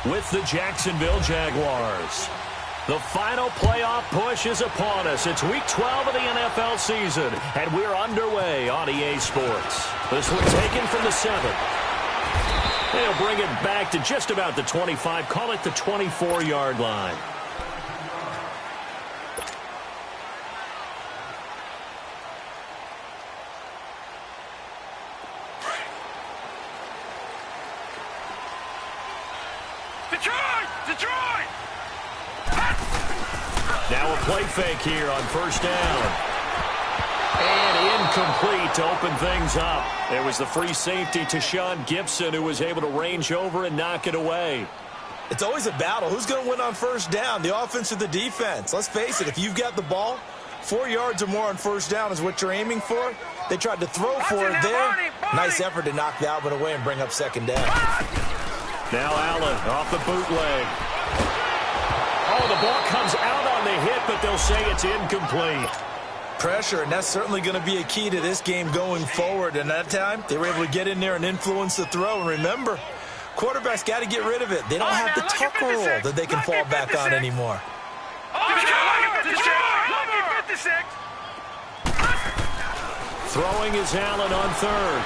with the Jacksonville Jaguars. The final playoff push is upon us. It's Week 12 of the NFL season, and we're underway on EA Sports. This one taken from the 7th. They'll bring it back to just about the 25, call it the 24-yard line. Detroit! Now a play fake here on first down. And incomplete to open things up. There was the free safety to Sean Gibson, who was able to range over and knock it away. It's always a battle. Who's going to win on first down, the offense or the defense? Let's face it, if you've got the ball, 4 yards or more on first down is what you're aiming for. They tried to throw for it there. Nice effort to knock that one away and bring up second down. Now Allen off the bootleg. Oh, the ball comes out on the hit, but they'll say it's incomplete. Pressure, and that's certainly going to be a key to this game going forward. And that time, they were able to get in there and influence the throw. And remember, quarterbacks got to get rid of it. They don't have the tuck rule that they can fall back on anymore. Throwing is Allen on third.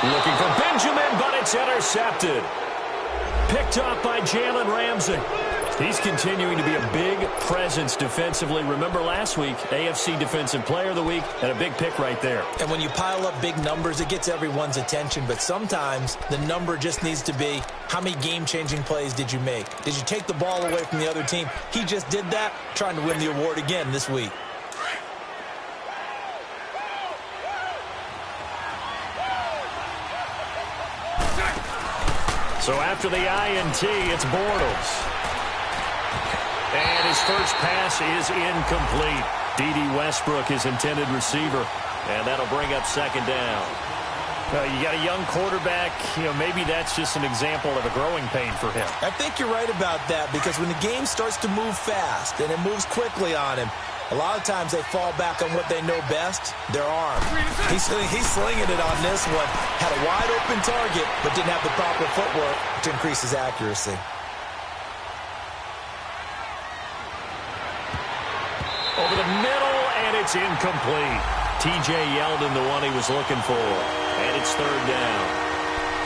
Looking for Benjamin, but it's intercepted. Picked up by Jalen Ramsey. He's continuing to be a big presence defensively. Remember last week, AFC Defensive Player of the Week, and a big pick right there. And when you pile up big numbers, it gets everyone's attention. But sometimes the number just needs to be, how many game-changing plays did you make? Did you take the ball away from the other team? He just did that, trying to win the award again this week. So after the INT, it's Bortles. And his first pass is incomplete. D.D. Westbrook, his intended receiver. And that'll bring up second down. You got a young quarterback. Maybe that's just an example of a growing pain for him. I think you're right about that, because when the game starts to move fast and it moves quickly on him, a lot of times they fall back on what they know best, their arm. He's slinging it on this one. Had a wide-open target, but didn't have the proper footwork to increase his accuracy. Over the middle, and it's incomplete. T.J. Yeldon, the one he was looking for. And it's third down.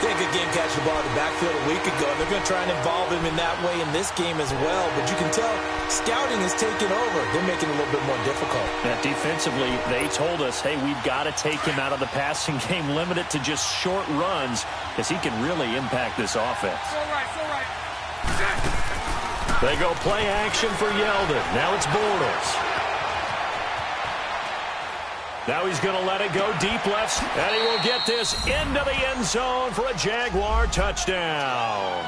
They had a good game catching the ball in the backfield a week ago, and they're going to try and involve him in that way in this game as well. But you can tell scouting is taking over. They're making it a little bit more difficult. Now, defensively, they told us, hey, we've got to take him out of the passing game, limit it to just short runs, because he can really impact this offense. So right. They go play action for Yeldon. Now it's Bortles. Now he's going to let it go deep left, and he will get this into the end zone for a Jaguar touchdown.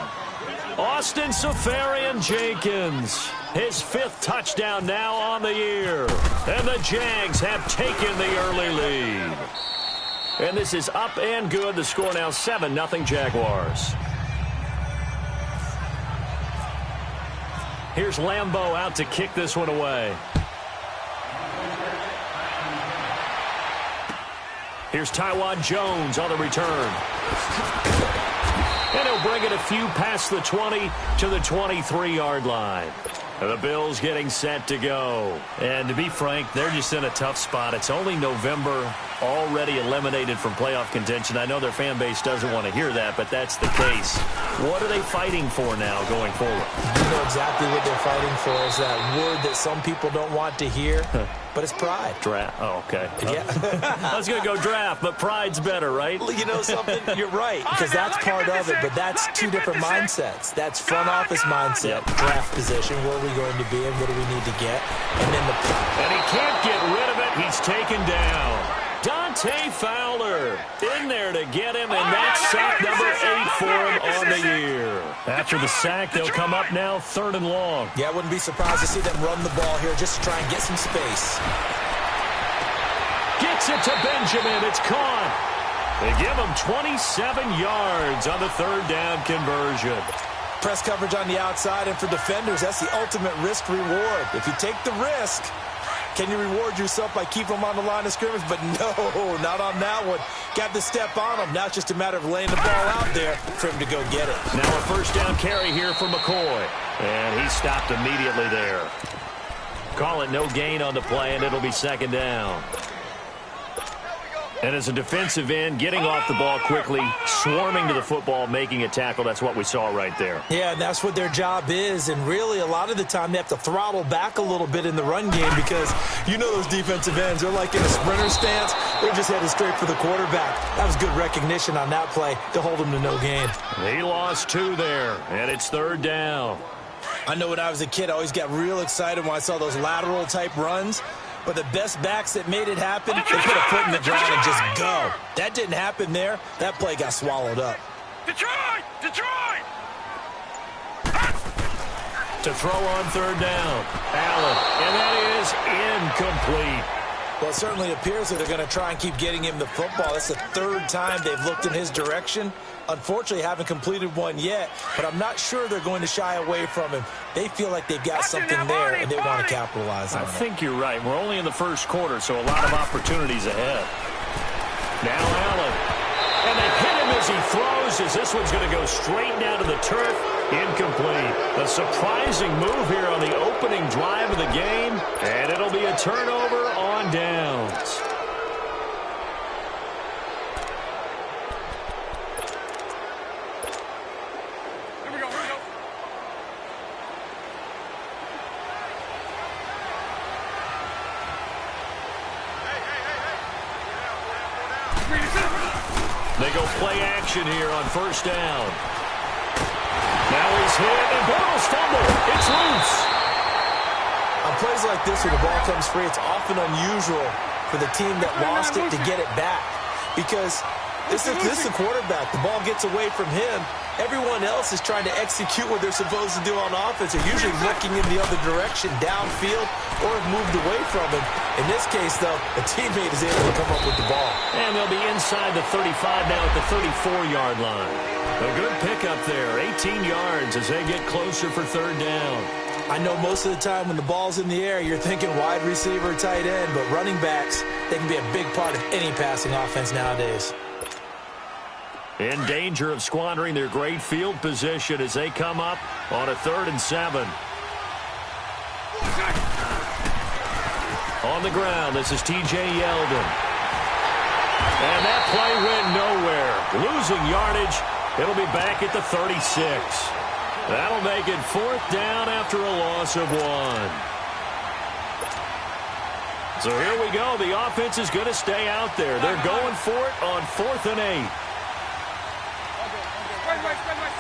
Austin Seferian-Jenkins, his 5th touchdown now on the year. And the Jags have taken the early lead. And this is up and good. The score now 7-0 Jaguars. Here's Lambeau out to kick this one away. Here's Tywod Jones on the return. And he'll bring it a few past the 20 to the 23-yard line. The Bills getting set to go. And to be frank, they're just in a tough spot. It's only November, already eliminated from playoff contention. I know their fan base doesn't want to hear that, but that's the case. What are they fighting for now going forward? You know exactly what they're fighting for is that word that some people don't want to hear, but it's pride. Draft. Oh, okay. Yeah. I was going to go draft, but pride's better, right? You know something? You're right, because that's part of it, but that's two different mindsets. That's front office mindset, draft position, where are we going to be and what do we need to get? And he can't get rid of it. He's taken down. Dante Fowler in there to get him, and that's sack number 8 for him on the year. After the sack, they'll come up now 3rd and long. Yeah, I wouldn't be surprised to see them run the ball here just to try and get some space. Gets it to Benjamin. It's caught. They give him 27 yards on the 3rd down conversion. Press coverage on the outside, and for defenders, that's the ultimate risk reward. If you take the risk, Can you reward yourself by keeping them on the line of scrimmage? But no, not on that one. Got the step on him. Now it's just a matter of laying the ball out there for him to go get it. Now a first down carry here for McCoy. And he stopped immediately there. Call it no gain on the play, and it'll be second down. And as a defensive end, getting off the ball quickly, swarming to the football, making a tackle, that's what we saw right there. Yeah, and that's what their job is. And really, a lot of the time, they have to throttle back a little bit in the run game because you know those defensive ends, they're like in a sprinter stance. They're just headed straight for the quarterback. That was good recognition on that play to hold him to no gain. He lost 2 there, and it's third down. I know when I was a kid, I always got real excited when I saw those lateral-type runs. But the best backs that made it happen, they put a foot in the ground and just go. That didn't happen there. That play got swallowed up. Detroit! Detroit! To throw on third down, Allen, and that is incomplete. Well, it certainly appears that they're going to try and keep getting him the football. That's the 3rd time they've looked in his direction. Unfortunately, haven't completed one yet, but I'm not sure they're going to shy away from him. They feel like they've got something there, and they want to capitalize on it. I think you're right. We're only in the first quarter, so a lot of opportunities ahead. Now Allen. And they hit him as he throws, as this one's going to go straight down to the turf. Incomplete. A surprising move here on the opening drive of the game, and it'll be a turnover on downs. Here we go, here we go. They go play action here on first down. Now he's hit, and Bortles fumble. It's loose. On plays like this where the ball comes free, it's often unusual for the team that lost it to get it back. Because this is the quarterback. The ball gets away from him. Everyone else is trying to execute what they're supposed to do on offense. They're usually looking in the other direction, downfield, or have moved away from him. In this case, though, a teammate is able to come up with the ball. And they'll be inside the 35 now at the 34-yard line. A good pickup there, 18 yards as they get closer for third down. I know most of the time when the ball's in the air, you're thinking wide receiver, tight end, but running backs, they can be a big part of any passing offense nowadays. In danger of squandering their great field position as they come up on a 3rd and 7. On the ground, this is T.J. Yeldon. And that play went nowhere. Losing yardage. It'll be back at the 36. That'll make it 4th down after a loss of 1. So here we go. The offense is going to stay out there. They're going for it on 4th and 8. Spread right, 70%.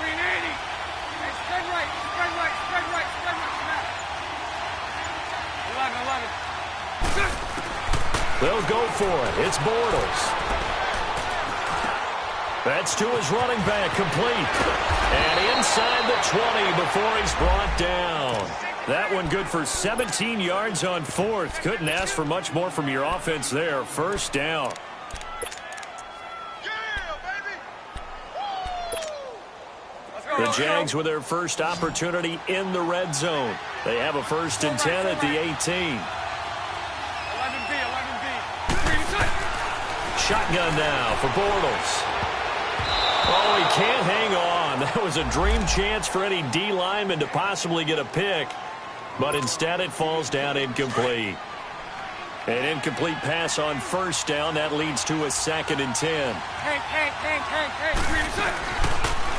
380. Hey, spread right, spread right, spread right, spread right. 11. They'll go for it. It's Bortles. That's to his running back, complete. And inside the 20 before he's brought down. That one good for 17 yards on 4th. Couldn't ask for much more from your offense there. First down. The Jags with their first opportunity in the red zone. They have a 1st and 10 at the 18. 11B. Shotgun now for Bortles. Oh, he can't hang on. That was a dream chance for any D lineman to possibly get a pick. But instead it falls down incomplete. An incomplete pass on first down. That leads to a 2nd and 10.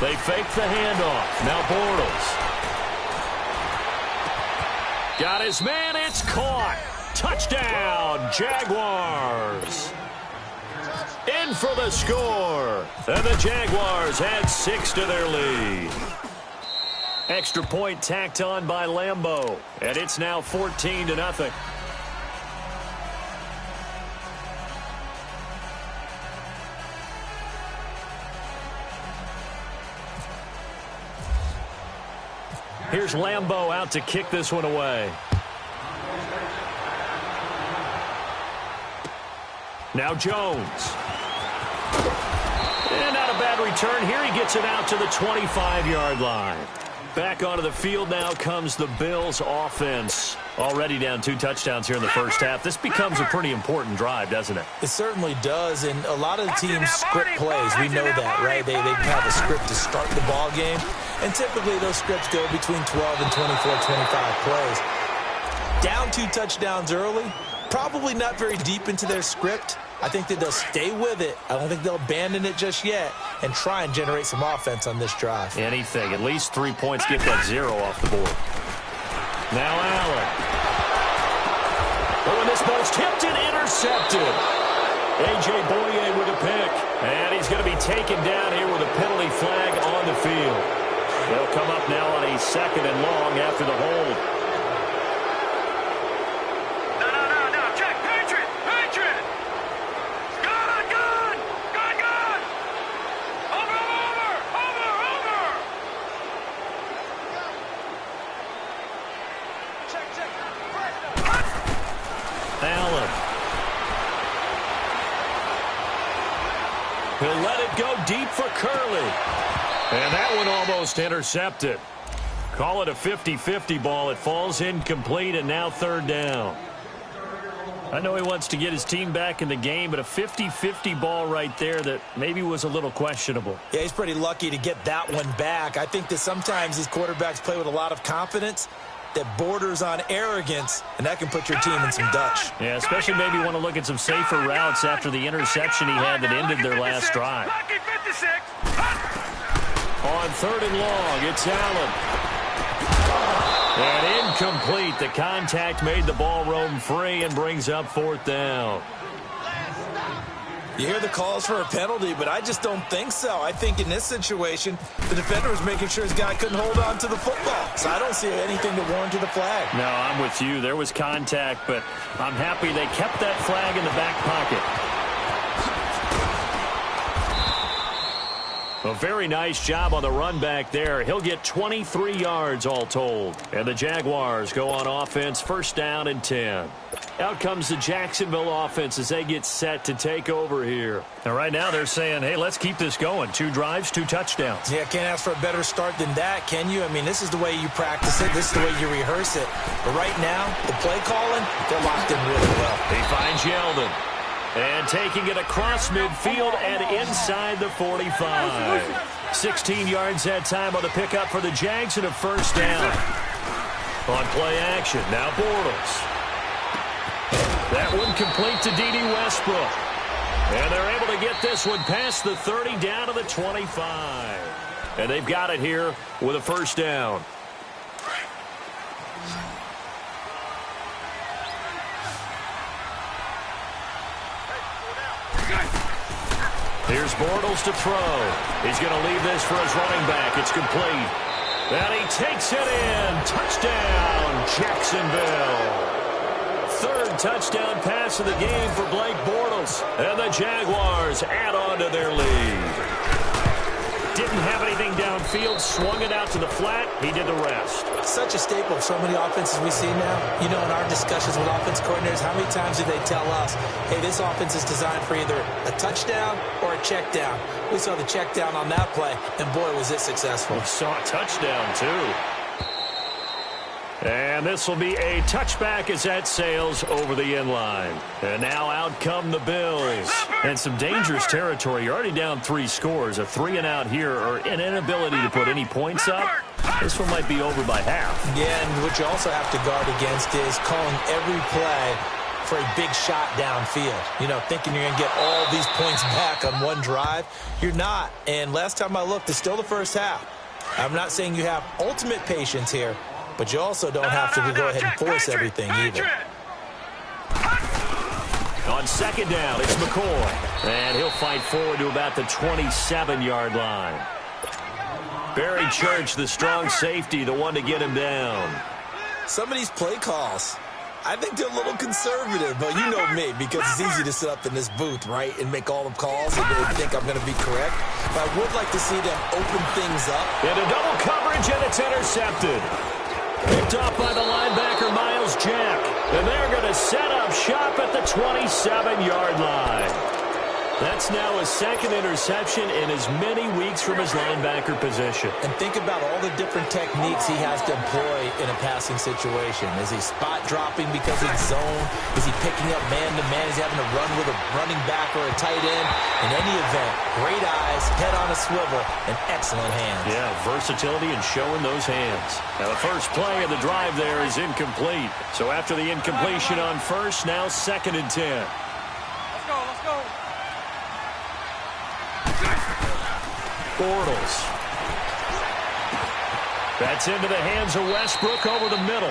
They fake the handoff. Now Bortles. Got his man. It's caught. Touchdown, Jaguars. In for the score. And the Jaguars add 6 to their lead. Extra point tacked on by Lambeau. And it's now 14-0. Here's Lambeau out to kick this one away. Now Jones. And not a bad return here. He gets it out to the 25-yard line. Back onto the field now comes the Bills offense. Already down 2 touchdowns here in the first half. This becomes a pretty important drive, doesn't it? It certainly does, and a lot of the teams script plays. We know that, right? They have a script to start the ball game, and typically those scripts go between 12 and 24, 25 plays. Down 2 touchdowns early, probably not very deep into their script. I think that they'll stay with it. I don't think they'll abandon it just yet and try and generate some offense on this drive. Anything. At least 3 points. Get that 0 off the board. Now Allen. Oh, and this ball's tipped and intercepted. A.J. Boye with a pick. And he's going to be taken down here with a penalty flag on the field. They'll come up now on a 2nd and long after the hold. Allen. He'll let it go deep for Curley. And that one almost intercepted. Call it a 50-50 ball. It falls incomplete, and now 3rd down. I know he wants to get his team back in the game, but a 50-50 ball right there that maybe was a little questionable. Yeah, he's pretty lucky to get that one back. I think that sometimes these quarterbacks play with a lot of confidence that borders on arrogance, and that can put your team in some Dutch. Yeah, especially maybe want to look at some safer routes after the interception he had that ended their last drive. On 3rd and long, it's Allen. And incomplete. The contact made the ball roam free and brings up 4th down. You hear the calls for a penalty, but I just don't think so. I think in this situation, the defender was making sure his guy couldn't hold on to the football. So I don't see anything to warrant the flag. No, I'm with you. There was contact, but I'm happy they kept that flag in the back pocket. A very nice job on the run back there. He'll get 23 yards all told. And the Jaguars go on offense, 1st down and 10. Out comes the Jacksonville offense as they get set to take over here. And right now they're saying, hey, let's keep this going. 2 drives, 2 touchdowns. Yeah, can't ask for a better start than that, can you? I mean, this is the way you practice it. This is the way you rehearse it. But right now, the play calling, they're locked in really well. He finds Yeldon. And taking it across midfield and inside the 45. 16 yards that time on the pickup for the Jags and a 1st down. On play action, now Bortles. That one complete to D.D. Westbrook. And they're able to get this one past the 30 down to the 25. And they've got it here with a 1st down. Here's Bortles to throw. He's going to leave this for his running back. It's complete. And he takes it in. Touchdown, Jacksonville. 3rd touchdown pass of the game for Blake Bortles. And the Jaguars add on to their lead. Didn't have anything downfield, swung it out to the flat. He did the rest. Such a staple of so many offenses we see now. You know, in our discussions with offense coordinators, how many times do they tell us, hey, this offense is designed for either a touchdown or a check down. We saw the check down on that play, and boy, was it successful. We saw a touchdown, too. And this will be a touchback as that sails over the end line. And now out come the Bills. And some dangerous territory. You're already down 3 scores. A 3-and-out here, or an inability to put any points up. This one might be over by half. Yeah, and what you also have to guard against is calling every play for a big shot downfield. You know, thinking you're going to get all these points back on one drive. You're not. And last time I looked, it's still the first half. I'm not saying you have ultimate patience here, but you also don't have to go ahead and force everything either. On 2nd down, it's McCoy. And he'll fight forward to about the 27-yard line. Barry Church, the strong safety, the one to get him down. Some of these play calls, I think they're a little conservative, but you know me, because it's easy to sit up in this booth, right, and make all the calls and they think I'm going to be correct. But I would like to see them open things up. Into double coverage, and it's intercepted. Picked off by the linebacker, Miles Jack. And they're going to set up shop at the 27-yard line. That's now his second interception in as many weeks from his linebacker position. And think about all the different techniques he has to employ in a passing situation. Is he spot dropping because it's zone? Is he picking up man-to-man? Is he having to run with a running back or a tight end? In any event, great eyes, head on a swivel, and excellent hands. Yeah, versatility and showing those hands. Now the first play of the drive there is incomplete. So after the incompletion on first, now 2nd and 10. Let's go, let's go. Bortles. That's into the hands of Westbrook over the middle.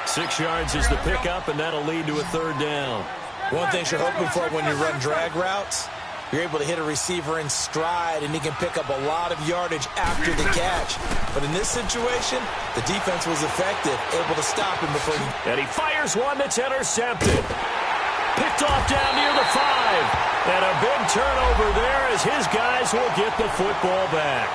6 yards is the pickup, and that'll lead to a 3rd down. One thing you're hoping for when you run drag routes, you're able to hit a receiver in stride, and he can pick up a lot of yardage after the catch. But in this situation, the defense was effective, able to stop him before he... And he fires one that's intercepted. Picked off down near the 5. And a big turnover there as his guys will get the football back.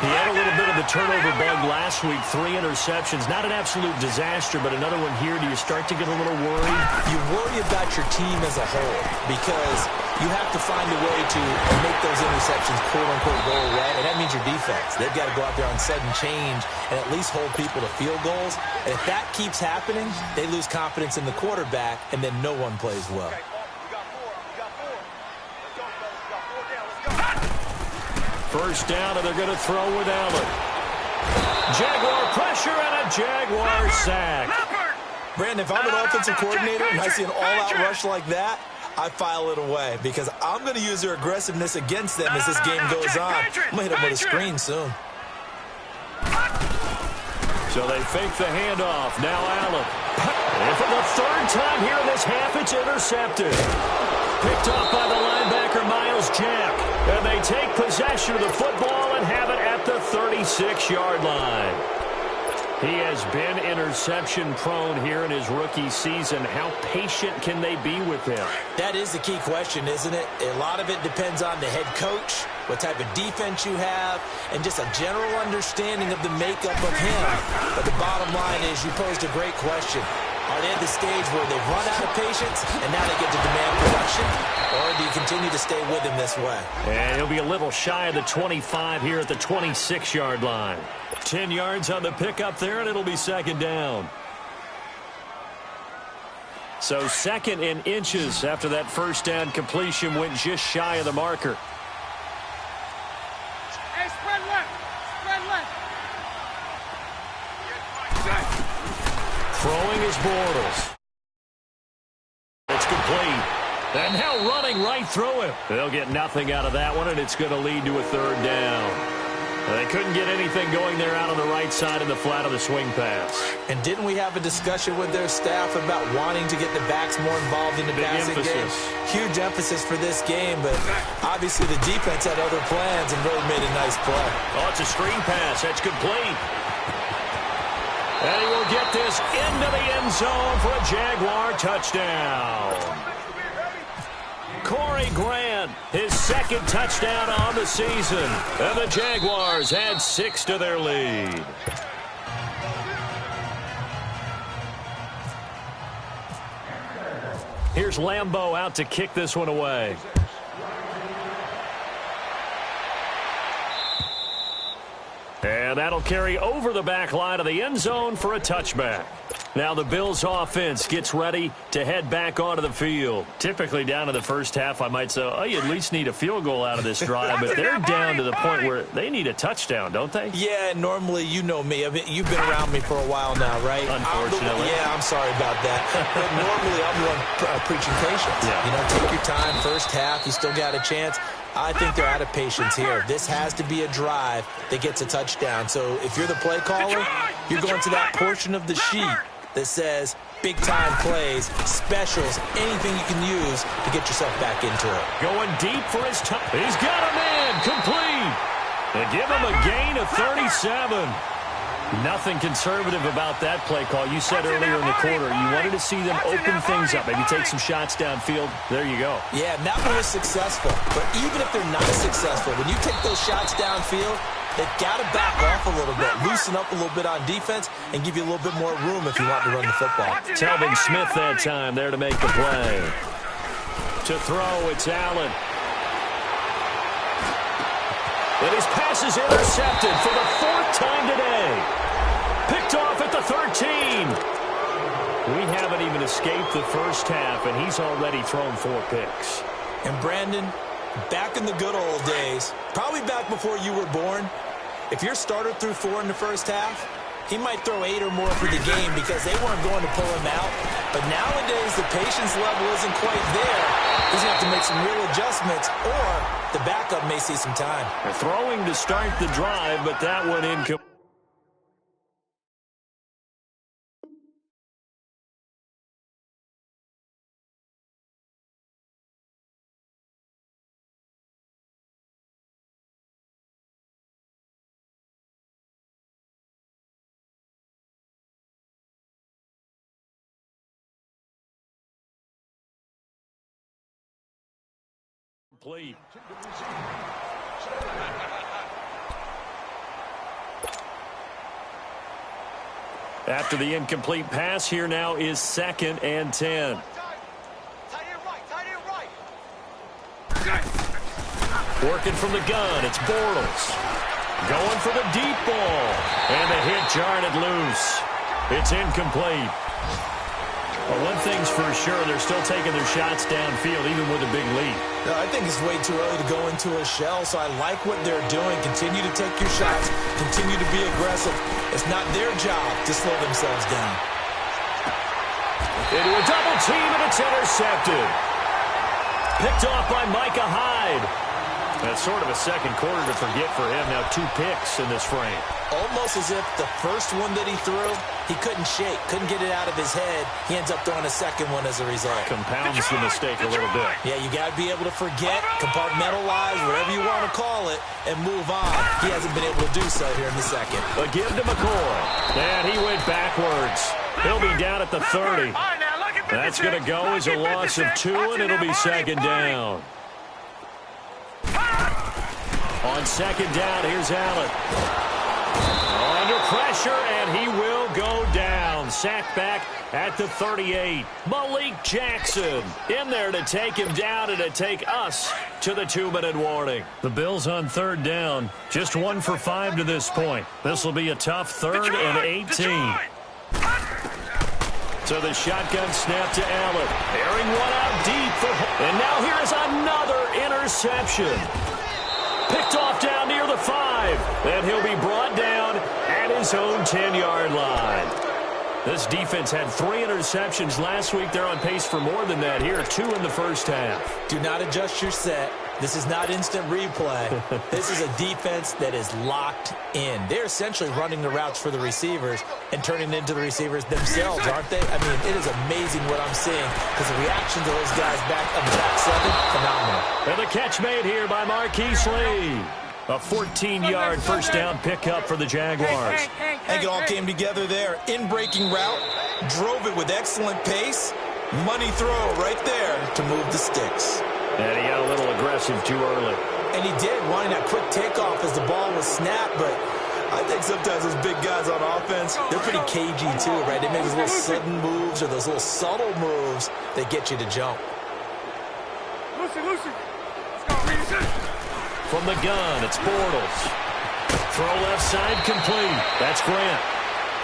He had a little bit of the turnover bug last week, 3 interceptions. Not an absolute disaster, but another one here. Do you start to get a little worried? You worry about your team as a whole because you have to find a way to make those interceptions, quote-unquote, go away, and that means your defense. They've got to go out there on sudden change and at least hold people to field goals. And if that keeps happening, they lose confidence in the quarterback, and then no one plays well. First down, and they're going to throw with Allen. Jaguar pressure and a Jaguar sack. Brandon, if I'm an offensive coordinator and I see an all-out rush like that, I file it away because I'm going to use their aggressiveness against them as this game goes on. I'm going to hit them with a screen soon. So they fake the handoff. Now Allen. And for the 3rd time here in this half, it's intercepted. Picked off by the linebacker, Miles Jack. And they take possession of the football and have it at the 36-yard line. He has been interception-prone here in his rookie season. How patient can they be with him? That is the key question, isn't it? A lot of it depends on the head coach, what type of defense you have, and just a general understanding of the makeup of him. But the bottom line is you posed a great question. Are they at the stage where they've run out of patience and now they get to demand production? Or do you continue to stay with him this way? And he'll be a little shy of the 25 here at the 26-yard line. 10 yards on the pickup there, and it'll be 2nd down. So 2nd in inches after that first down completion went just shy of the marker. Hey, spread left. Spread left. Throwing is Bortles. It's complete. And now running right through him. They'll get nothing out of that one, and it's going to lead to a 3rd down. They couldn't get anything going there out on the right side of the flat of the swing pass. And didn't we have a discussion with their staff about wanting to get the backs more involved in the passing game? Huge emphasis for this game, but obviously the defense had other plans and really made a nice play. Oh, it's a screen pass. That's complete. And he will get this into the end zone for a Jaguar touchdown. Corey Grant, his 2nd touchdown on the season. And the Jaguars add 6 to their lead. Here's Lambeau out to kick this one away. And that'll carry over the back line of the end zone for a touchback. Now the Bills offense gets ready to head back onto the field. Typically down to the first half, I might say, oh, you at least need a field goal out of this drive. But they're down to the point where they need a touchdown, don't they? Yeah, normally, you know me. You've been around me for a while now, right? Unfortunately. I'm sorry about that. But normally I'm the one preaching patience. Yeah. You know, take your time. First half, you still got a chance. I think they're out of patience here. This has to be a drive that gets a touchdown. So if you're the play caller, you're going to that portion of the sheet that says big-time plays, specials, anything you can use to get yourself back into it. Going deep for his touch. He's got a man complete. They give him a gain of 37. Nothing conservative about that play call. You said earlier in the quarter you wanted to see them open things up, maybe take some shots downfield. There you go. Yeah, and that one was successful. But even if they're not successful, when you take those shots downfield, they've got to back off a little bit, loosen up a little bit on defense, and give you a little bit more room if you want to run the football. Telvin Smith that time there to make the play. To throw, it's Allen. And his pass is intercepted for the 4th time today. Picked off at the 13. We haven't even escaped the first half, and he's already thrown 4 picks. And Brandon, back in the good old days, probably back before you were born, if your starter threw 4 in the first half, he might throw 8 or more for the game because they weren't going to pull him out. But nowadays, the patience level isn't quite there. He's going to have to make some real adjustments, or the backup may see some time. They're throwing to start the drive, but that one incomplete. After the incomplete pass, here now is 2nd and 10. Working from the gun, it's Bortles. Going for the deep ball. And the hit jarred it loose. It's incomplete. Well, one thing's for sure, they're still taking their shots downfield, even with a big lead. No, I think it's way too early to go into a shell, so I like what they're doing. Continue to take your shots. Continue to be aggressive. It's not their job to slow themselves down. Into a double team, and it's intercepted. Picked off by Micah Hyde. That's sort of a second quarter to forget for him. Now 2 picks in this frame. Almost as if the first one that he threw, he couldn't shake, couldn't get it out of his head. He ends up throwing a second one as a result. Compounds the mistake a little bit. Yeah, you got to be able to forget, compartmentalize, whatever you want to call it, and move on. He hasn't been able to do so here in the second. A give to McCoy. And he went backwards. He'll be down at the 30. That's going to go as a loss of 2, and it'll be 2nd down. On 2nd down, here's Allen. Under pressure, and he will go down. Sacked back at the 38. Malik Jackson in there to take him down and to take us to the 2-minute warning. The Bills on 3rd down. Just 1 for 5 to this point. This will be a tough 3rd and 18. So the shotgun snap to Allen. Airing one out deep for... And now here is another interception. Picked off down near the 5. And he'll be brought down at his own 10-yard line. This defense had 3 interceptions last week. They're on pace for more than that here. 2 in the first half. Do not adjust your set. This is not instant replay. This is a defense that is locked in. They're essentially running the routes for the receivers and turning it into the receivers themselves, aren't they? I mean, it is amazing what I'm seeing because the reactions of those guys back on the back 7, phenomenal. And the catch made here by Marquise Lee. A 14-yard first down pickup for the Jaguars. I think it all came together there. In-breaking route, drove it with excellent pace. Money throw right there to move the sticks. And he got a little aggressive too early. And he did, wanting that quick takeoff as the ball was snapped, but I think sometimes those big guys on offense, they're pretty cagey too, right? They make those little sudden moves or those little subtle moves that get you to jump. Lucy. Let's go, read it. From the gun, it's Bortles. Throw left side complete. That's Grant.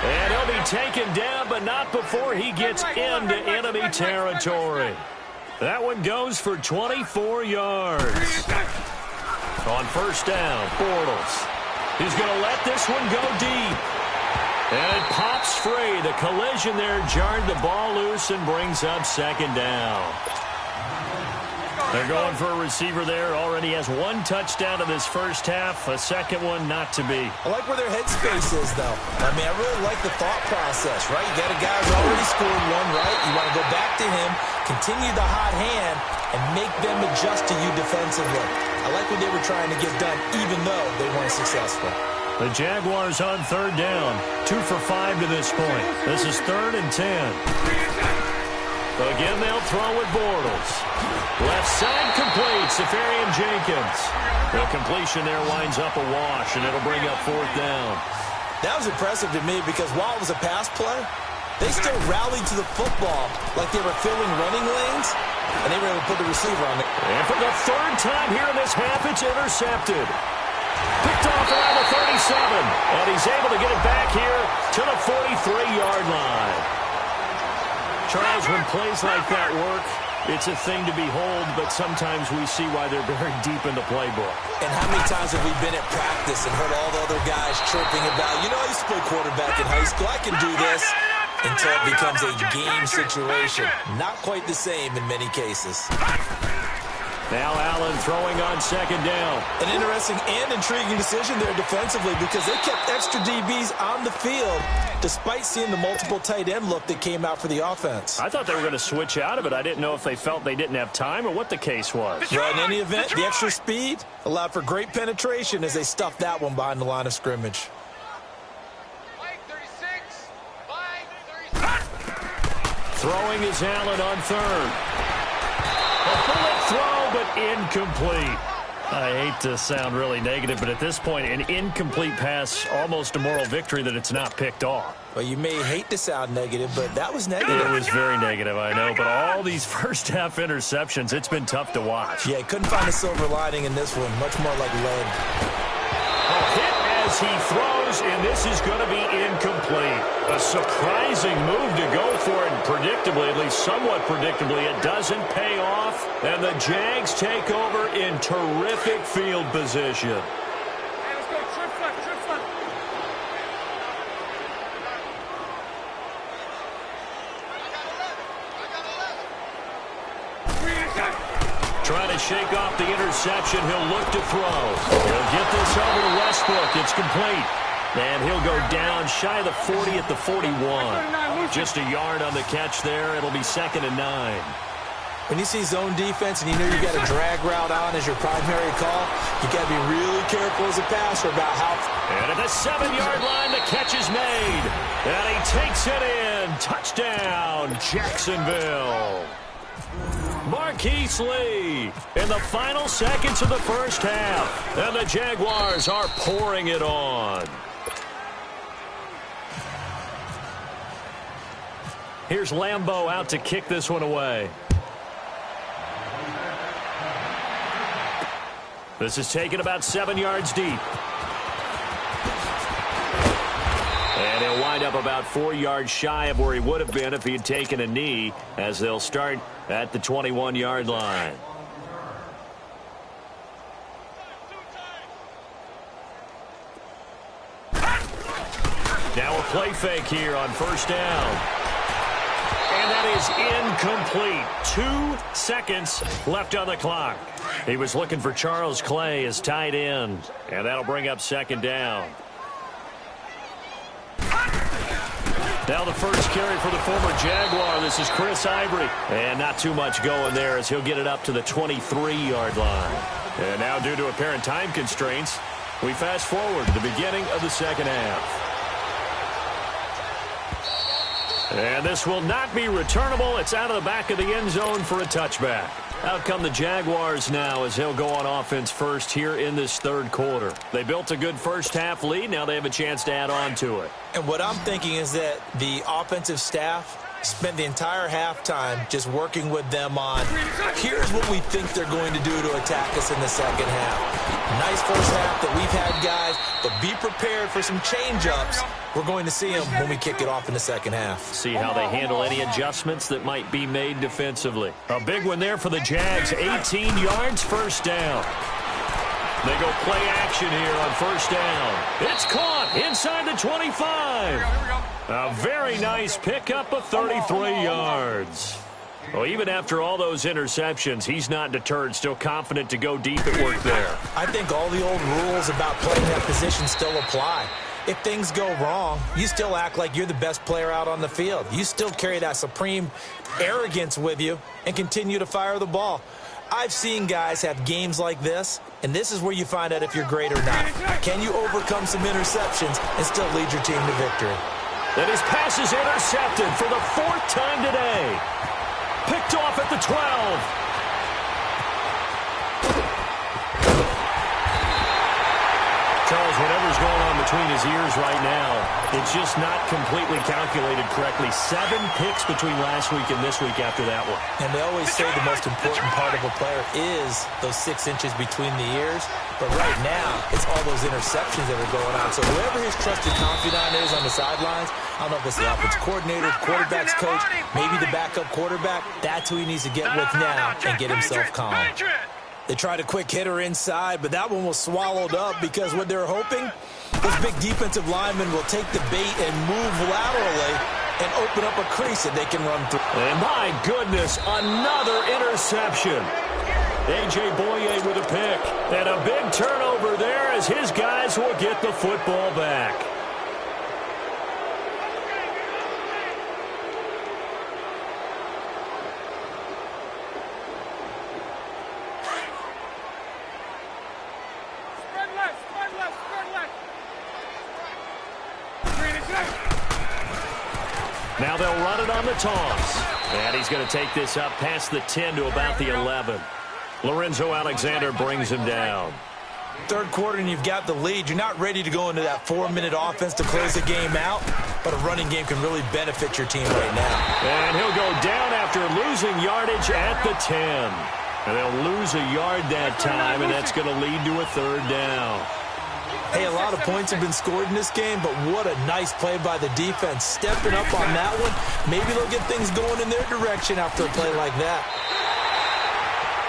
And he'll be taken down, but not before he gets into enemy territory. That one goes for 24 yards. On first down, Bortles. He's going to let this one go deep. And it pops free. The collision there jarred the ball loose and brings up 2nd down. They're going for a receiver there. Already has 1 touchdown in this first half. A second one not to be. I like where their headspace is, though. I mean, I really like the thought process, right? You got a guy who's already scored 1, right? You want to go back to him, continue the hot hand, and make them adjust to you defensively. I like what they were trying to get done, even though they weren't successful. The Jaguars on 3rd down. 2 for 5 to this point. This is 3rd and 10. Again, they'll throw with Bortles. Left side complete. Safarian Jenkins. The completion there winds up a wash, and it'll bring up 4th down. That was impressive to me because while it was a pass play, They still rallied to the football like they were filling running lanes, and they were able to put the receiver on it. And for the third time here in this half, it's intercepted. Picked off around the 37, and he's able to get it back here to the 43-yard line. Charles, when plays like that work, it's a thing to behold, but sometimes we see why they're very deep in the playbook. And how many times have we been at practice and heard all the other guys chirping about, you know, I used to play quarterback in high school, I can do this, until it becomes a game situation. Not quite the same in many cases. Now Allen throwing on second down. An interesting and intriguing decision there defensively because they kept extra DBs on the field despite seeing the multiple tight end look that came out for the offense. I thought they were going to switch out of it. I didn't know if they felt they didn't have time or what the case was. Well, in any event, the extra speed allowed for great penetration as they stuffed that one behind the line of scrimmage. Throwing is Allen on third. A bullet throw, but incomplete. I hate to sound really negative, but at this point, an incomplete pass, almost a moral victory that it's not picked off. Well, you may hate to sound negative, but that was negative. It was very negative, I know, but all these first-half interceptions, it's been tough to watch. Yeah, couldn't find a silver lining in this one. Much more like lead. A hit as he throws, and this is going to be incomplete. A surprising move to go for it, and predictably, at least somewhat predictably, it doesn't pay off, and the Jags take over in terrific field position. Hey, let's go. Trip left, trip left. Trying to shake off the interception. He'll look to throw. He'll get this over to Westbrook. It's complete. And he'll go down shy of the 40 at the 41. Just a yard on the catch there. It'll be 2nd and 9. When you see zone defense and you know you got a drag route on as your primary call, you got to be really careful as a passer about how. And at the 7-yard line, the catch is made. And he takes it in. Touchdown, Jacksonville. Marquise Lee in the final seconds of the first half. And the Jaguars are pouring it on. Here's Lambeau out to kick this one away. This is taken about 7 yards deep. And he'll wind up about 4 yards shy of where he would have been if he had taken a knee, as they'll start at the 21-yard line. Now a play fake here on first down. And that is incomplete. 2 seconds left on the clock. He was looking for Charles Clay as tight end. And that'll bring up 2nd down. Now the first carry for the former Jaguar. This is Chris Ivory. And not too much going there as he'll get it up to the 23-yard line. And now due to apparent time constraints, we fast forward to the beginning of the second half. And this will not be returnable. It's out of the back of the end zone for a touchback. Out come the Jaguars now as they'll go on offense first here in this third quarter. They built a good first half lead. Now they have a chance to add on to it. And what I'm thinking is that the offensive staff spent the entire halftime just working with them on, here's what we think they're going to do to attack us in the second half. Nice first half that we've had, guys, but be prepared for some change-ups. We're going to see them when we kick it off in the second half. See how they handle any adjustments that might be made defensively. A big one there for the Jags. 18 yards, first down. They go play action here on first down. It's caught inside the 25. A very nice pickup of 33 yards. Well, even after all those interceptions, he's not deterred, still confident to go deep at work there. I think all the old rules about playing that position still apply. If things go wrong, you still act like you're the best player out on the field. You still carry that supreme arrogance with you and continue to fire the ball. I've seen guys have games like this, and this is where you find out if you're great or not. Can you overcome some interceptions and still lead your team to victory? And his pass is intercepted for the 4th time today. Picked off at the 12. Charles, whatever's going on between his ears right now. It's just not completely calculated correctly. 7 picks between last week and this week after that one. And they always say the most important part of a player is those 6 inches between the ears. But right now, it's all those interceptions that are going on. So whoever his trusted confidant is on the sidelines, I don't know if it's the offense coordinator, the quarterback's coach, maybe the backup quarterback, that's who he needs to get with now and get himself calm. They tried a quick hitter inside, but that one was swallowed up because what they're hoping, this big defensive lineman will take the bait and move laterally and open up a crease that they can run through. And my goodness, another interception. A.J. Boye with a pick. And a big turnover there as his guys will get the football back. Now they'll run it on the toss. And he's going to take this up past the 10 to about the 11. Lorenzo Alexander brings him down. Third quarter and you've got the lead. You're not ready to go into that 4-minute offense to close the game out, but a running game can really benefit your team right now. And he'll go down after losing yardage at the 10. And they'll lose a yard that time, and that's going to lead to a 3rd down. Hey, a lot of points have been scored in this game, but what a nice play by the defense. Stepping up on that one, maybe they'll get things going in their direction after a play like that.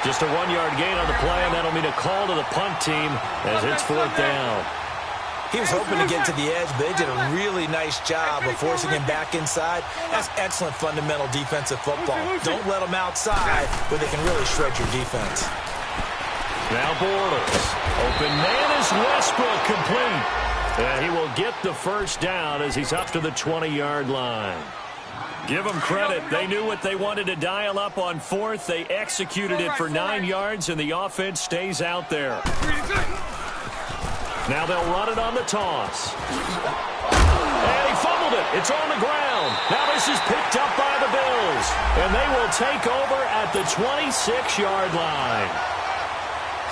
Just a 1-yard gain on the play, and that'll mean a call to the punt team as it's 4th down. He was hoping to get to the edge, but they did a really nice job of forcing him back inside. That's excellent fundamental defensive football. Don't let them outside where they can really shred your defense. Now Bortles. Open man is Westbrook, complete. And he will get the 1st down as he's up to the 20-yard line. Give them credit. They knew what they wanted to dial up on 4th. They executed it for 9 yards, and the offense stays out there. Now they'll run it on the toss. And he fumbled it. It's on the ground. Now this is picked up by the Bills. And they will take over at the 26-yard line.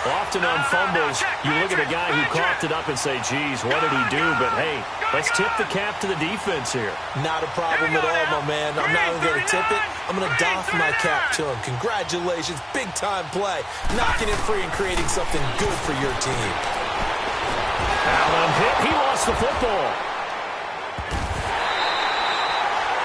Often on fumbles, you look at a guy who coughed it up and say, geez, what did he do? But, hey, let's tip the cap to the defense here. Not a problem at all, my man. I'm not even going to tip it. I'm going to doff my cap to him. Congratulations. Big-time play. Knocking it free and creating something good for your team. Allen hit. He lost the football.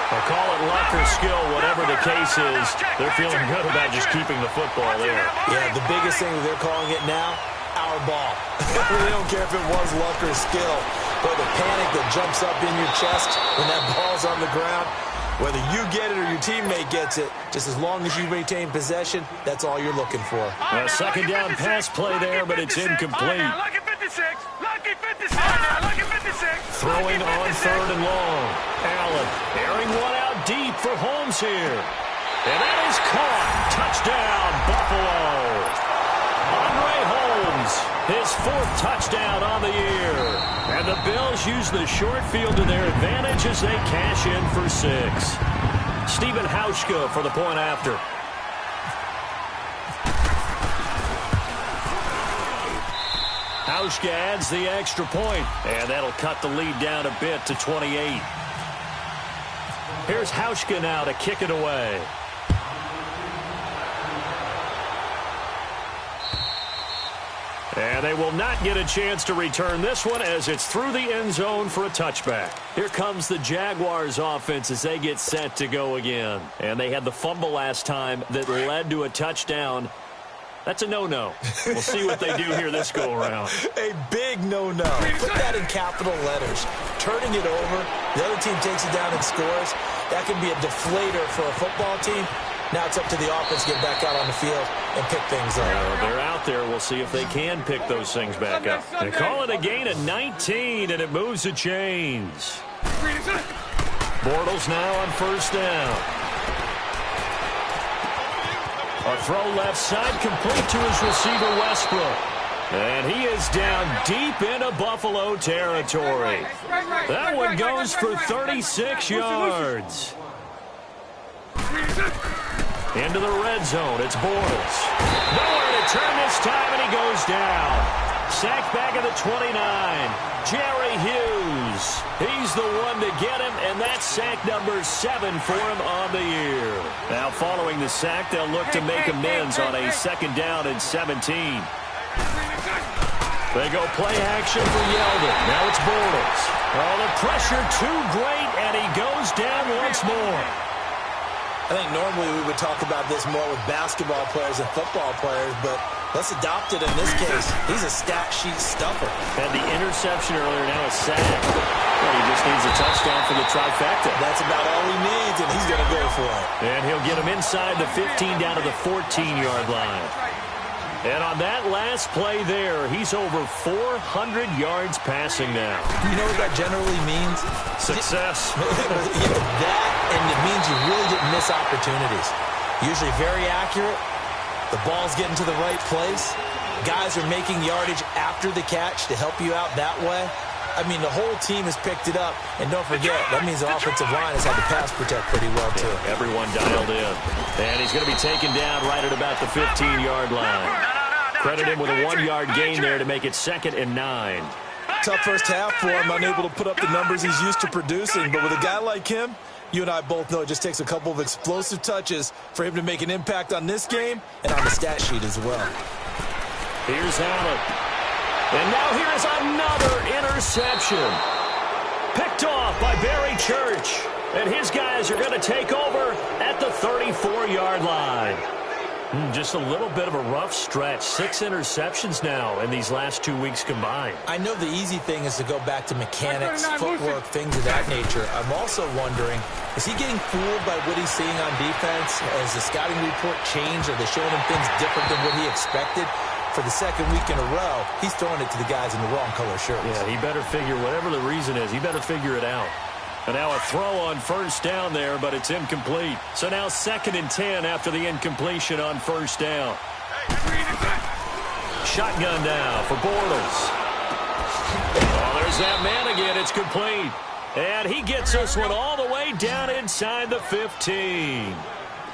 They'll call it luck or skill, whatever the case is. They're feeling good about just keeping the football there. Yeah, the biggest thing they're calling it now, our ball. They don't care if it was luck or skill. But the panic that jumps up in your chest when that ball's on the ground, whether you get it or your teammate gets it, just as long as you retain possession, that's all you're looking for. A 2nd down pass play there, but it's incomplete. Lucky 56. Lucky 56. Lucky 56. Throwing on 3rd and long. Allen airing one out deep for Holmes here. And that is caught. Touchdown, Buffalo. Andre Holmes, his 4th touchdown on the year. And the Bills use the short field to their advantage as they cash in for 6. Stephen Hauschka for the point after. Hauschka adds the extra point, and that'll cut the lead down a bit to 28. Here's Hauschka now to kick it away. And they will not get a chance to return this one as it's through the end zone for a touchback. Here comes the Jaguars offense as they get set to go again. And they had the fumble last time that led to a touchdown. That's a no-no. We'll see what they do here this go-around. A big no-no. Put that in capital letters. Turning it over, the other team takes it down and scores. That can be a deflator for a football team. Now it's up to the offense to get back out on the field and pick things up. They're out there. We'll see if they can pick those things back up. They call it a gain of 19, and it moves the chains. Bortles now on 1st down. A throw left side complete to his receiver, Westbrook. And he is down deep into Buffalo territory. That one goes for 36 yards. Into the red zone, it's Bortles. Nowhere to turn this time, and he goes down. sacked back at the 29. Jerry Hughes. He's the one to get him, and that's sack number 7 for him on the year. Now, following the sack, they'll look to make amends on a 2nd down and 17. They go play action for Yeldon. Now it's Bortles. Oh, the pressure too great, and he goes down once more. I think normally we would talk about this more with basketball players and football players, but let's adopt it in this case. He's a stat sheet stuffer. Had the interception earlier, now a sack. Well, he just needs a touchdown for the trifecta. That's about all he needs, and he's going to go for it. And he'll get him inside the 15 down to the 14-yard line. And on that last play there, he's over 400 yards passing now. You know what that generally means? Success. That, and it means you really didn't miss opportunities. Usually very accurate. The ball's getting to the right place. Guys are making yardage after the catch to help you out that way. I mean, the whole team has picked it up. And don't forget, that means the offensive line has had to pass protect pretty well, too. Everyone dialed in. And he's going to be taken down right at about the 15-yard line. Credit him with a 1-yard gain there to make it 2nd and 9. Tough first half for him, unable to put up the numbers he's used to producing. But with a guy like him, you and I both know it just takes a couple of explosive touches for him to make an impact on this game and on the stat sheet as well. Here's Allen. And now here's another interception. Picked off by Barry Church. And his guys are going to take over at the 34-yard line. Just a little bit of a rough stretch. 6 interceptions now in these last 2 weeks combined. I know the easy thing is to go back to mechanics, footwork, things of that nature. I'm also wondering, is he getting fooled by what he's seeing on defense? Has the scouting report changed? Are they showing him things different than what he expected? For the 2nd week in a row, he's throwing it to the guys in the wrong color shirts. Yeah, he better figure, whatever the reason is, he better figure it out. And now a throw on 1st down there, but it's incomplete. So now 2nd and 10 after the incompletion on 1st down. Shotgun now for Bortles. Oh, there's that man again. It's complete. And he gets this one all the way down inside the 15. And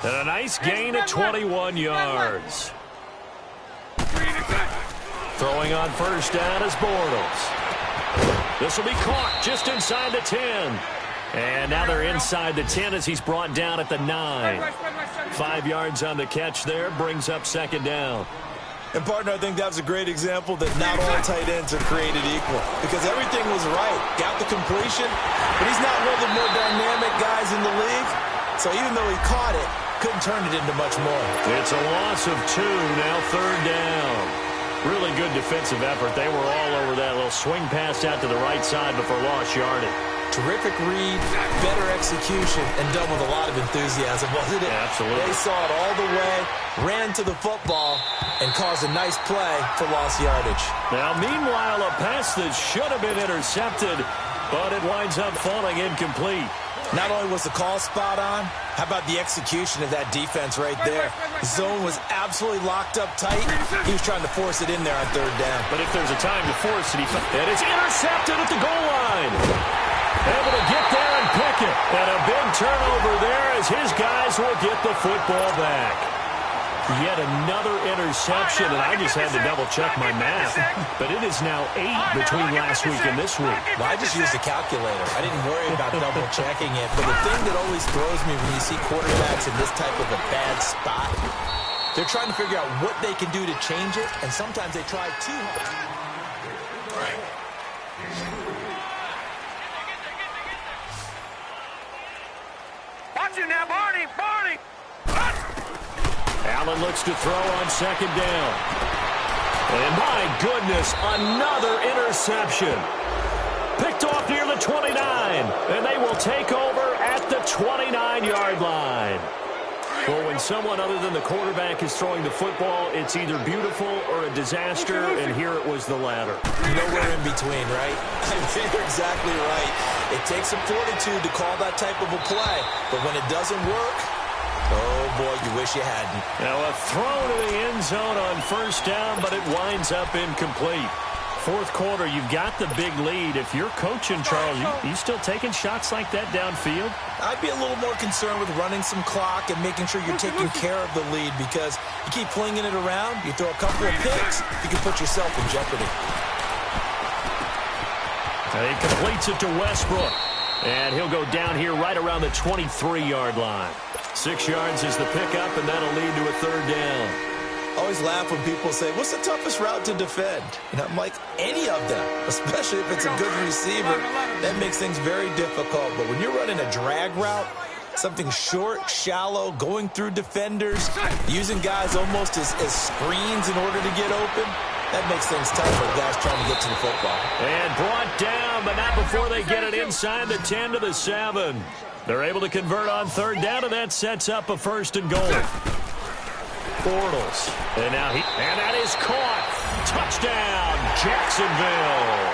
a nice gain of 21 yards. Throwing on 1st down is Bortles. This will be caught just inside the 10. And now they're inside the 10 as he's brought down at the 9. 5 yards on the catch there, brings up 2nd down. And, partner, I think that was a great example that not all tight ends are created equal. Because everything was right. Got the completion, but he's not one of the more dynamic guys in the league. So even though he caught it, couldn't turn it into much more. It's a loss of 2, now 3rd down. Really good defensive effort. They were all over that little swing pass out to the right side before lost yardage. Terrific read, better execution, and done with a lot of enthusiasm, wasn't it? Absolutely. They saw it all the way, ran to the football, and caused a nice play for lost yardage. Now, meanwhile, a pass that should have been intercepted, but it winds up falling incomplete. Not only was the call spot on, how about the execution of that defense right there? The zone was absolutely locked up tight. He was trying to force it in there on 3rd down. But if there's a time to force it, and it's intercepted at the goal line. Able to get there and pick it. And a big turnover there as his guys will get the football back. Yet another interception, and I just had to double-check my math. But it is now 8 between last week and this week. Well, I just used a calculator. I didn't worry about double-checking it. But the thing that always throws me when you see quarterbacks in this type of a bad spot, they're trying to figure out what they can do to change it, and sometimes they try too hard. Watch it now, Barney! Barney! Allen looks to throw on 2nd down. And my goodness, another interception. Picked off near the 29. And they will take over at the 29-yard line. Well, when someone other than the quarterback is throwing the football, it's either beautiful or a disaster, and here it was the latter. Nowhere in between, right? I mean, you're exactly right. It takes some fortitude to call that type of a play, but when it doesn't work, oh, boy, you wish you hadn't. Now a throw to the end zone on 1st down, but it winds up incomplete. Fourth quarter, you've got the big lead. If you're coaching, Charles, you still taking shots like that downfield? I'd be a little more concerned with running some clock and making sure you're taking care of the lead, because you keep flinging it around, you throw a couple of picks, you can put yourself in jeopardy. And he completes it to Westbrook. And he'll go down here right around the 23-yard line. 6 yards is the pickup, and that'll lead to a third down. I always laugh when people say, what's the toughest route to defend? And I'm like, any of them, especially if it's a good receiver. That makes things very difficult. But when you're running a drag route, something short, shallow, going through defenders, using guys almost as screens in order to get open, that makes things tough for guys trying to get to the football. And brought down, but not before they get it inside the 10 to the 7. They're able to convert on third down, and that sets up a first and goal. Bortles. And now and that is caught. Touchdown, Jacksonville.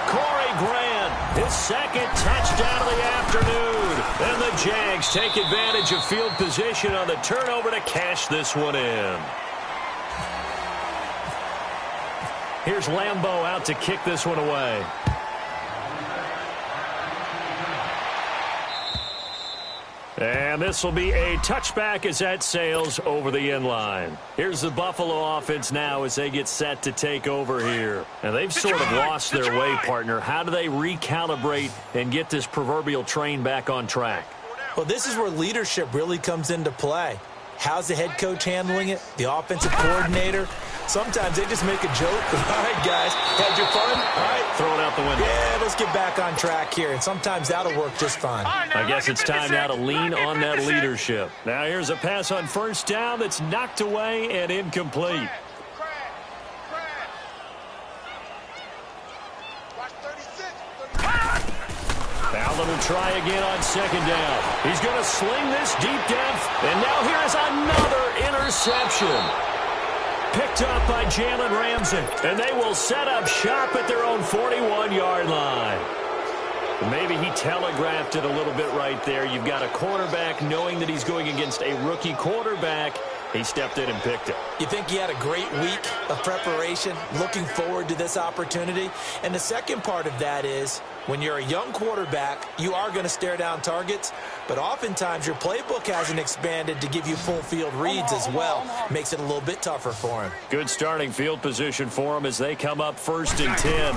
Corey Grant, his second touchdown of the afternoon. And the Jags take advantage of field position on the turnover to cash this one in. Here's Lambeau out to kick this one away. And this will be a touchback as that sails over the end line. Here's the Buffalo offense now as they get set to take over here. And they've sort of lost their way, partner. How do they recalibrate and get this proverbial train back on track? Well, this is where leadership really comes into play. How's the head coach handling it? The offensive coordinator? Sometimes they just make a joke. All right, guys, had your fun? All right. Throw it out the window. Yeah, let's get back on track here. And sometimes that'll work just fine. I guess it's time now to lean on that leadership. Now here's a pass on first down that's knocked away and incomplete. Now will try again on second down. He's going to sling this deep depth. And now here is another interception. Picked up by Jalen Ramsey. And they will set up shop at their own 41-yard line. Maybe he telegraphed it a little bit right there. You've got a quarterback knowing that he's going against a rookie quarterback. He stepped in and picked it. You think he had a great week of preparation, looking forward to this opportunity? And the second part of that is, when you're a young quarterback, you are going to stare down targets, but oftentimes your playbook hasn't expanded to give you full field reads as well. Makes it a little bit tougher for him. Good starting field position for him as they come up first and 10.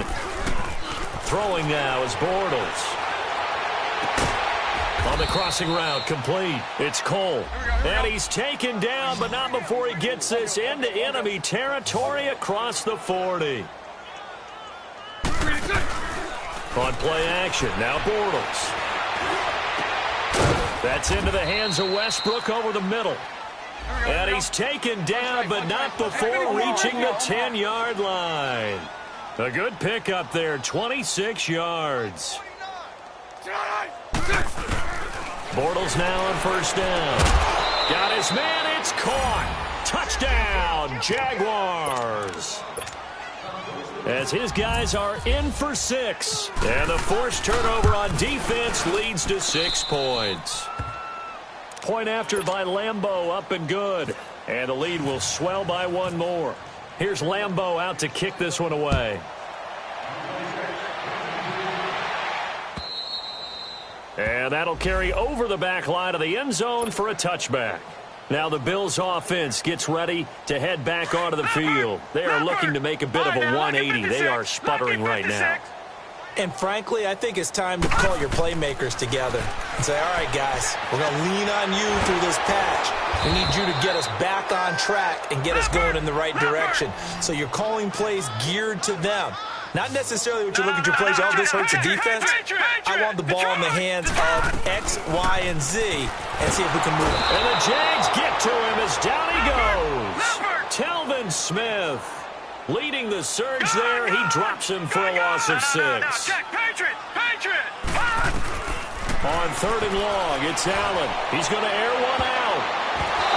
Throwing now is Bortles. On the crossing route, complete. It's Cole. And he's taken down, but not before he gets this into enemy territory across the 40. On play action, now Bortles. That's into the hands of Westbrook over the middle. And he's taken down, but not before reaching the 10-yard line. A good pickup there, 26 yards. Bortles now on first down. Got his man, it's caught. Touchdown, Jaguars. As his guys are in for 6. And the forced turnover on defense leads to 6 points. Point after by Lambeau, up and good. And the lead will swell by 1 more. Here's Lambeau out to kick this one away. And that'll carry over the back line of the end zone for a touchback. Now the Bills offense gets ready to head back onto the field. They are looking to make a bit of a 180. They are sputtering right now. And frankly, I think it's time to call your playmakers together and say, all right, guys, we're going to lean on you through this patch. We need you to get us back on track and get us going in the right direction. So you're calling plays geared to them. Not necessarily what you look at your plays, oh, this hurts the defense. I want the ball in the hands of X, Y, and Z and see if we can move it. And the Jags get to him as down he goes. Telvin Smith leading the surge there. He drops him for a loss of 6. On third and long, it's Allen. He's going to air one out.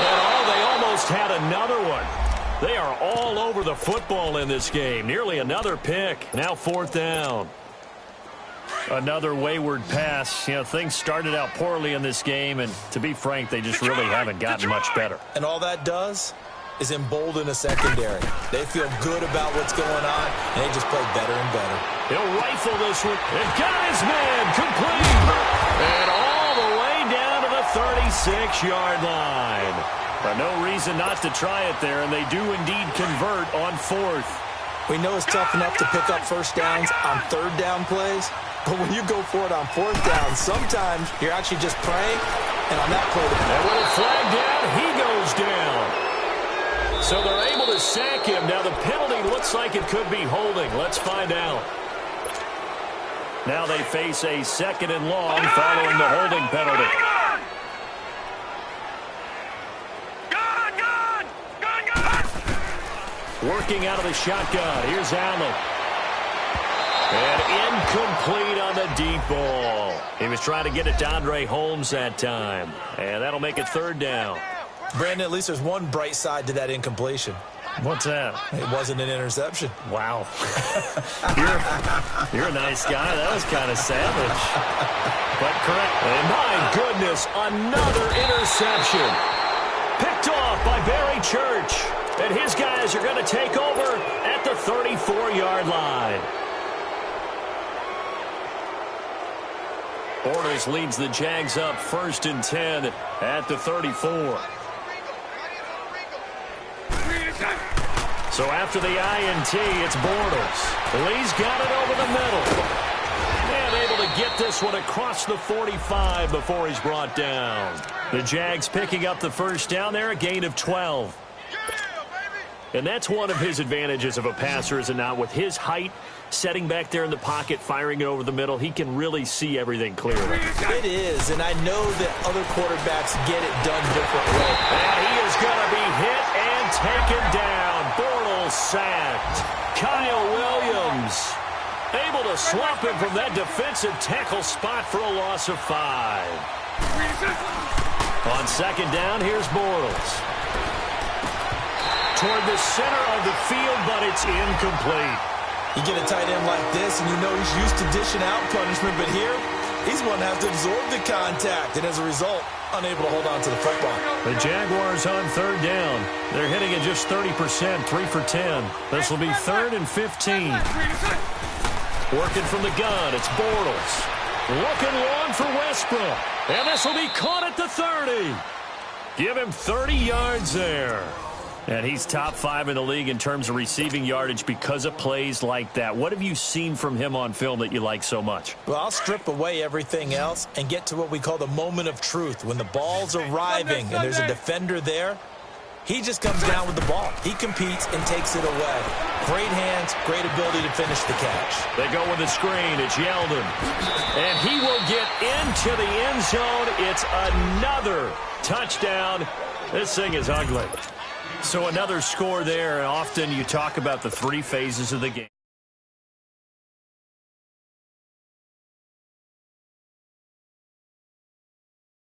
And they almost had another one. They are all over the football in this game. Nearly another pick. Now fourth down. Another wayward pass. You know, things started out poorly in this game, and to be frank, they just really haven't gotten much better. And all that does, is embolden a secondary. They feel good about what's going on, and they just play better and better. He'll rifle this one. And got his man complete. And all the way down to the 36-yard line. But no reason not to try it there, and they do indeed convert on fourth. We know it's tough enough to pick up first downs on third down plays, but when you go for it on fourth down, sometimes you're actually just praying, and on that play... And with a flag down, he goes down. So they're able to sack him. Now the penalty looks like it could be holding. Let's find out. Now they face a 2nd and long following the holding penalty. Working out of the shotgun. Here's Allen. And incomplete on the deep ball. He was trying to get it to Andre Holmes that time. And that'll make it 3rd down. Brandon, at least there's one bright side to that incompletion. What's that? It wasn't an interception. Wow. you're a nice guy. That was kind of savage. But correct. And my goodness, another interception. Picked off by Barry Church. And his guys are going to take over at the 34-yard line. Bortles leads the Jags up 1st and 10 at the 34. So after the INT, it's Bortles. Lee's got it over the middle. And able to get this one across the 45 before he's brought down. The Jags picking up the first down there, a gain of 12. And that's one of his advantages of a passer, is it not? With his height, setting back there in the pocket, firing it over the middle, he can really see everything clearly. It is, and I know that other quarterbacks get it done differently. And he is going to be hit and taken down. Bortles sacked. Kyle Williams able to swap him from that defensive tackle spot for a loss of 5. On 2nd down, here's Bortles. Toward the center of the field, but it's incomplete. You get a tight end like this, and you know he's used to dishing out punishment, but here, he's one to have to absorb the contact, and as a result, unable to hold on to the football. The Jaguars on 3rd down. They're hitting at just 30%, 3 for 10. This will be 3rd and 15. Working from the gun, it's Bortles. Looking long for Westbrook. And this will be caught at the 30. Give him 30 yards there. And he's top 5 in the league in terms of receiving yardage because of plays like that. What have you seen from him on film that you like so much? Well, I'll strip away everything else and get to what we call the moment of truth. When the ball's arriving and there's a defender there, he just comes down with the ball. He competes and takes it away. Great hands, great ability to finish the catch. They go with the screen. It's Yeldon. And he will get into the end zone. It's another touchdown. This thing is ugly. So another score there, and often you talk about the 3 phases of the game.